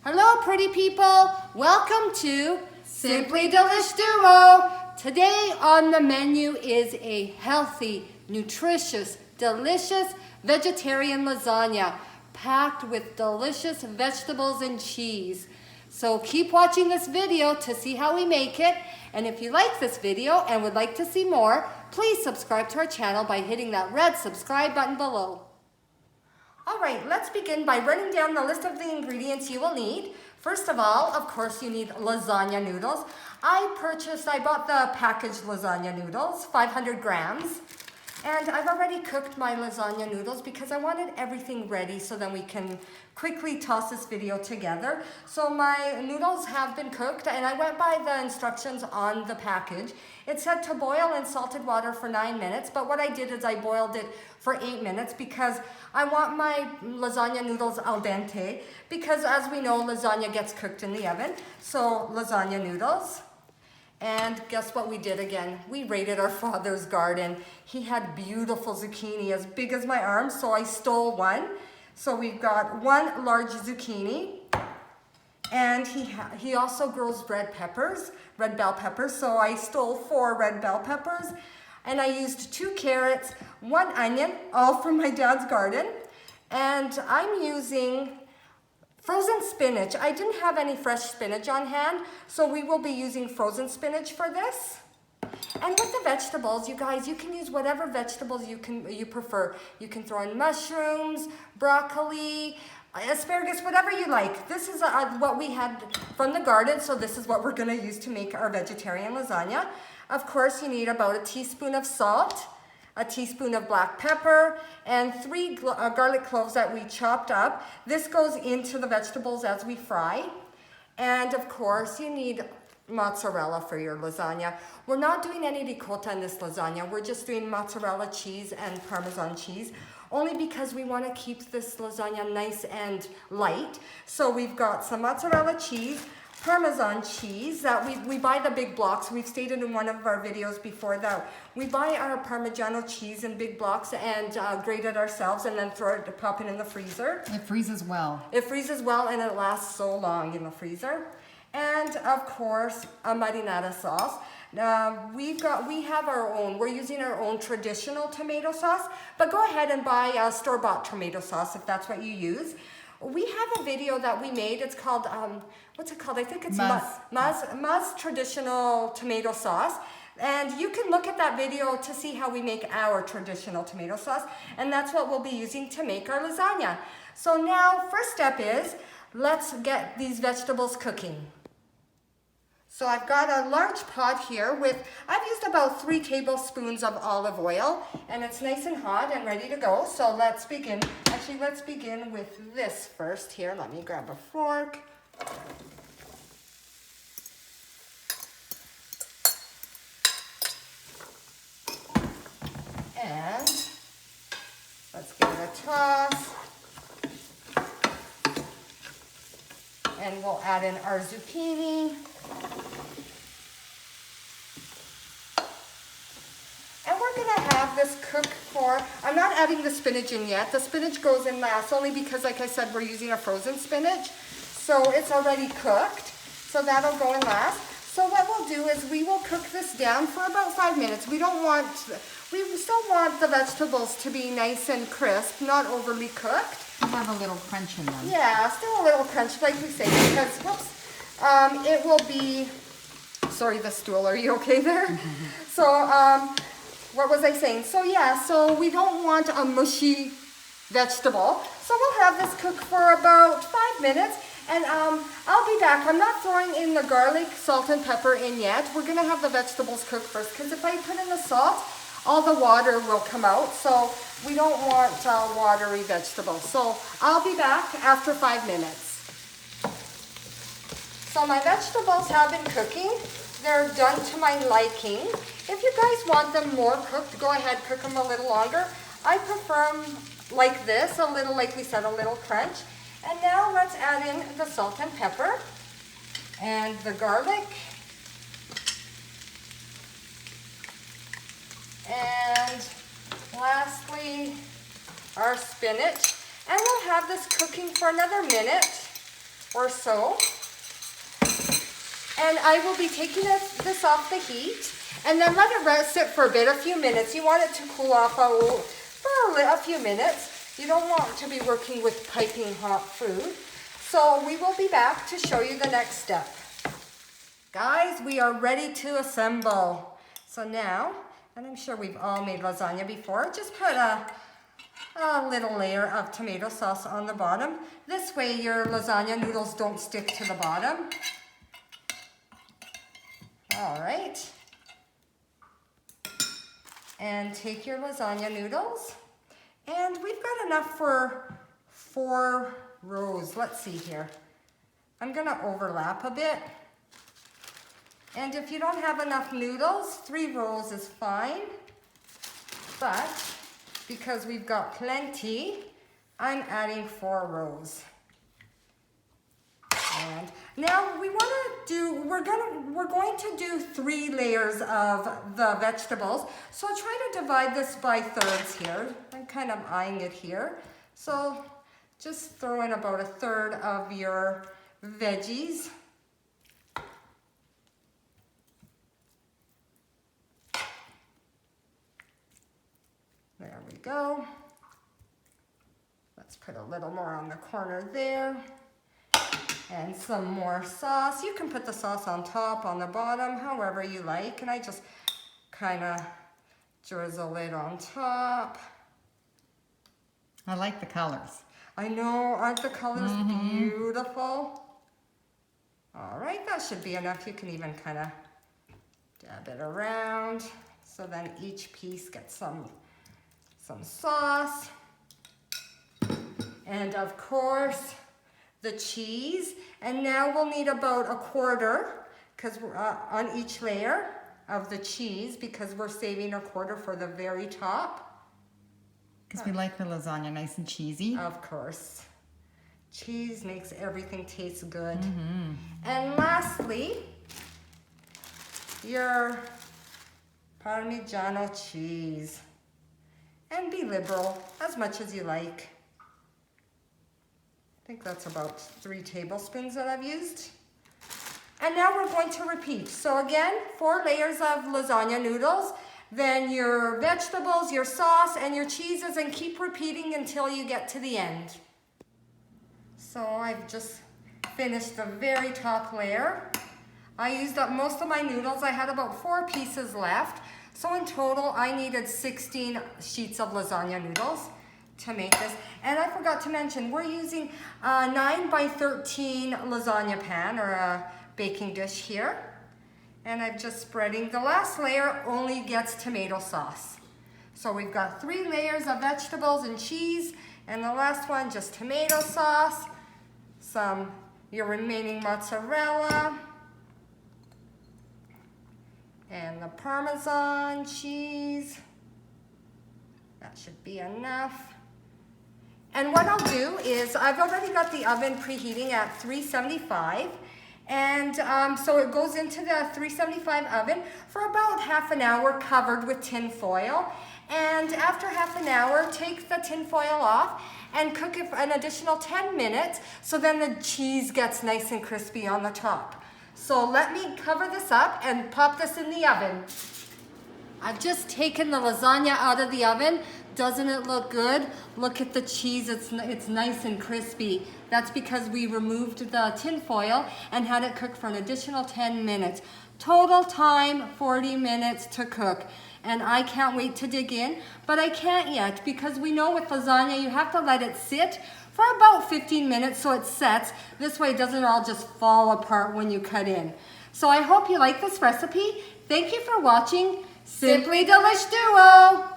Hello, pretty people. Welcome to Simply Delish Duo. Today on the menu is a healthy, nutritious, delicious vegetarian lasagna packed with delicious vegetables and cheese. So keep watching this video to see how we make it. And if you like this video and would like to see more, please subscribe to our channel by hitting that red subscribe button below. All right, let's begin by running down the list of the ingredients you will need. First of all, of course, you need lasagna noodles. I bought the packaged lasagna noodles, 500 grams. And I've already cooked my lasagna noodles because I wanted everything ready so then we can quickly toss this video together. So my noodles have been cooked and I went by the instructions on the package. It said to boil in salted water for 9 minutes, but what I did is I boiled it for 8 minutes because I want my lasagna noodles al dente, because as we know, lasagna gets cooked in the oven. So lasagna noodles. And guess what we did again? We raided our father's garden. He had beautiful zucchini as big as my arm, so I stole one. So we've got one large zucchini. And he also grows red bell peppers. So I stole 4 red bell peppers. And I used 2 carrots, 1 onion, all from my dad's garden. And I'm using frozen spinach. I didn't have any fresh spinach on hand, so we will be using frozen spinach for this. And with the vegetables, you guys, you can use whatever vegetables you prefer. You can throw in mushrooms, broccoli, asparagus, whatever you like. This is what we had from the garden, so this is what we're gonna use to make our vegetarian lasagna. Of course, you need about a teaspoon of salt, a teaspoon of black pepper, and 3 garlic cloves that we chopped up. This goes into the vegetables as we fry. And of course, you need mozzarella for your lasagna. We're not doing any ricotta in this lasagna. We're just doing mozzarella cheese and Parmesan cheese, only because we want to keep this lasagna nice and light. So we've got some mozzarella cheese, Parmesan cheese that we buy the big blocks. We've stated in one of our videos before that we buy our Parmigiano cheese in big blocks and grate it ourselves and then pop it in the freezer. It freezes well. It freezes well and it lasts so long in the freezer. And of course, a marinara sauce. We have our own. We're using our own traditional tomato sauce, but go ahead and buy a store-bought tomato sauce if that's what you use. We have a video that we made. It's called, what's it called? I think it's Maz Traditional Tomato Sauce. And you can look at that video to see how we make our traditional tomato sauce. And that's what we'll be using to make our lasagna. So now, first step is, let's get these vegetables cooking. So I've got a large pot here I've used about 3 tablespoons of olive oil, and it's nice and hot and ready to go. So let's begin. Actually, let's begin with this first here. Let me grab a fork. And let's give it a toss. And we'll add in our zucchini. And we're gonna have this cook for, I'm not adding the spinach in yet. The spinach goes in last, only because, like I said, we're using a frozen spinach. So it's already cooked, so that'll go in last. So what we'll do is we will cook this down for about 5 minutes. We still want the vegetables to be nice and crisp, not overly cooked. Have a little crunch in them. Yeah, still a little crunch, like we say, because, it will be, sorry, the stool, are you okay there? So, what was I saying? So yeah, so we don't want a mushy vegetable. So we'll have this cook for about 5 minutes, and I'll be back. I'm not throwing in the garlic, salt, and pepper in yet. We're gonna have the vegetables cook first, because if I put in the salt, all the water will come out, so we don't want watery vegetables. So I'll be back after 5 minutes. So my vegetables have been cooking. They're done to my liking. If you guys want them more cooked, go ahead, cook them a little longer. I prefer them like this, a little, like we said, a little crunch. And now let's add in the salt and pepper and the garlic. And lastly, our spinach. And we'll have this cooking for another minute. or so. And I will be taking this off the heat and then let it sit for a bit, a few minutes. You want it to cool off for a few minutes. You don't want to be working with piping hot food. So we will be back to show you the next step. Guys, we are ready to assemble. So now, and I'm sure we've all made lasagna before, just put a little layer of tomato sauce on the bottom. This way your lasagna noodles don't stick to the bottom. All right. And take your lasagna noodles. And we've got enough for 4 rows. Let's see here. I'm gonna overlap a bit. And if you don't have enough noodles, 3 rows is fine. But because we've got plenty, I'm adding 4 rows. And now we're going to do 3 layers of the vegetables. So try to divide this by thirds here. I'm kind of eyeing it here. So just throw in about 1/3 of your veggies. There we go. Let's put a little more on the corner there. And some more sauce. You can put the sauce on top, on the bottom, however you like. And I just kind of drizzle it on top. I like the colors. I know, aren't the colors beautiful? All right, that should be enough. You can even kind of dab it around. So then each piece gets some sauce. And of course, the cheese. And now we'll need about 1/4 because we're on each layer of the cheese because we're saving 1/4 for the very top. Because we like the lasagna nice and cheesy. Of course. Cheese makes everything taste good. And lastly, your Parmesan cheese. And be liberal, as much as you like. I think that's about 3 tablespoons that I've used. And now we're going to repeat. So again, 4 layers of lasagna noodles, then your vegetables, your sauce, and your cheeses, and keep repeating until you get to the end. So I've just finished the very top layer. I used up most of my noodles. I had about 4 pieces left. So in total, I needed 16 sheets of lasagna noodles to make this. And I forgot to mention, we're using a 9x13 lasagna pan or a baking dish here. And I'm just spreading. The last layer only gets tomato sauce. So we've got 3 layers of vegetables and cheese, and the last one just tomato sauce, your remaining mozzarella, and the Parmesan cheese. That should be enough. And what I'll do is, I've already got the oven preheating at 375. And so it goes into the 375 oven for about half an hour covered with tin foil. And after half an hour, take the tin foil off and cook it for an additional 10 minutes so then the cheese gets nice and crispy on the top. So let me cover this up and pop this in the oven. I've just taken the lasagna out of the oven. Doesn't it look good? Look at the cheese, it's nice and crispy. That's because we removed the tin foil and had it cook for an additional 10 minutes. Total time, 40 minutes to cook. And I can't wait to dig in, but I can't yet because we know with lasagna you have to let it sit for about 15 minutes so it sets. This way it doesn't all just fall apart when you cut in. So I hope you like this recipe. Thank you for watching Simply Delish Duo.